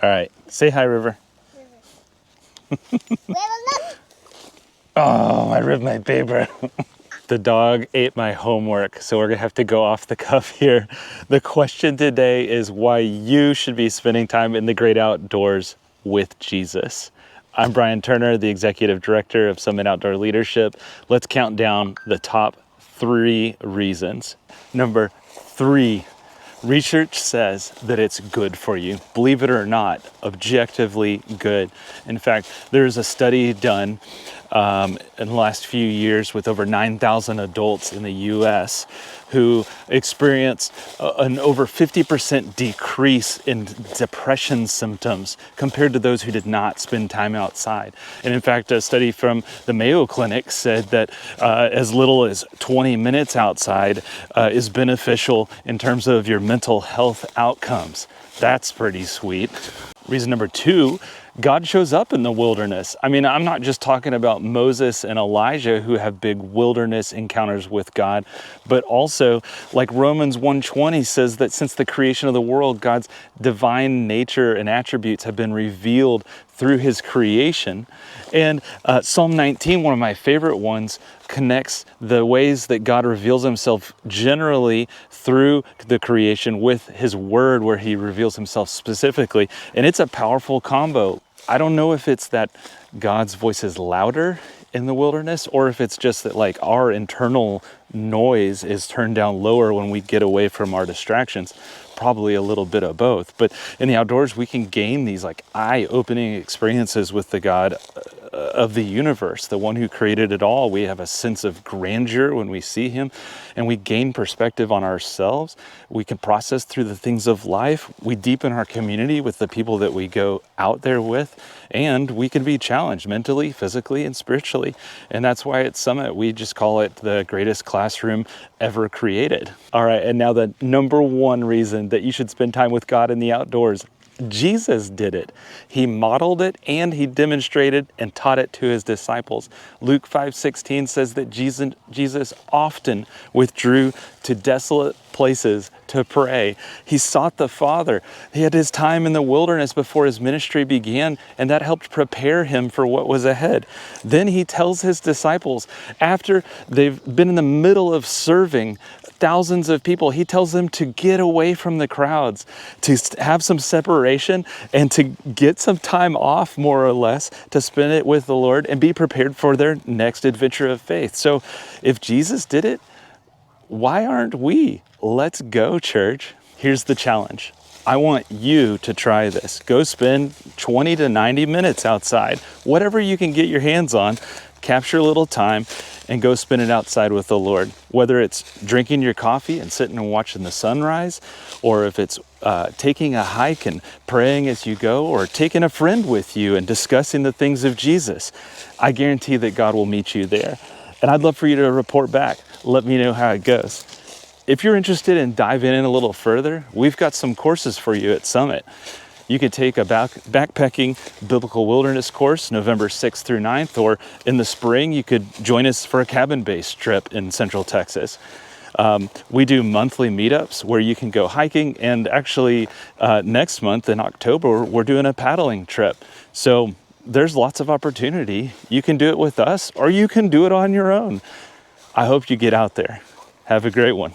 All right, say hi, River. River, look. Oh, I ripped my paper. The dog ate my homework, so we're gonna have to go off the cuff here. The question today is why you should be spending time in the great outdoors with Jesus. I'm Bryan Turner, the Executive Director of Summit Outdoor Leadership. Let's count down the top 3 reasons. Number 3, research says that it's good for you. Believe it or not, objectively good. In fact, there's a study done in the last few years with over 9,000 adults in the US who experienced an over 50% decrease in depression symptoms compared to those who did not spend time outside. And in fact, a study from the Mayo Clinic said that as little as 20 minutes outside is beneficial in terms of your mental health outcomes. That's pretty sweet. Reason number 2, God shows up in the wilderness. I mean, I'm not just talking about Moses and Elijah who have big wilderness encounters with God, but also like Romans 1:20 says that since the creation of the world, God's divine nature and attributes have been revealed through his creation. And Psalm 19, one of my favorite ones, connects the ways that God reveals himself generally through the creation with his word, where he reveals himself specifically. And it's a powerful combo. I don't know if it's that God's voice is louder in the wilderness, or if it's just that like our internal noise is turned down lower when we get away from our distractions. Probably a little bit of both. But in the outdoors, we can gain these like eye-opening experiences with the God of the universe, the one who created it all. We have a sense of grandeur when we see him, and we gain perspective on ourselves. We can process through the things of life. We deepen our community with the people that we go out there with, and we can be challenged mentally, physically, and spiritually. And that's why at Summit, we just call it the greatest classroom ever created. All right, and now the number 1 reason that you should spend time with God in the outdoors. Jesus did it. He modeled it and he demonstrated and taught it to his disciples. Luke 5:16 says that Jesus often withdrew to desolate places to pray. He sought the Father. He had his time in the wilderness before his ministry began, and that helped prepare him for what was ahead. Then he tells his disciples, after they've been in the middle of serving thousands of people, he tells them to get away from the crowds, to have some separation, and to get some time off, more or less, to spend it with the Lord and be prepared for their next adventure of faith. So if Jesus did it, why aren't we? Let's go, church. Here's the challenge. I want you to try this. Go spend 20 to 90 minutes outside, whatever you can get your hands on. Capture a little time and go spend it outside with the Lord. Whether it's drinking your coffee and sitting and watching the sunrise, or if it's taking a hike and praying as you go, or taking a friend with you and discussing the things of Jesus, I guarantee that God will meet you there. And I'd love for you to report back. Let me know how it goes. If you're interested in diving in a little further, we've got some courses for you at Summit. You could take a backpacking biblical wilderness course November 6th through 9th, or in the spring, you could join us for a cabin-based trip in Central Texas. We do monthly meetups where you can go hiking, and actually next month in October, we're doing a paddling trip. So there's lots of opportunity. You can do it with us, or you can do it on your own. I hope you get out there. Have a great one.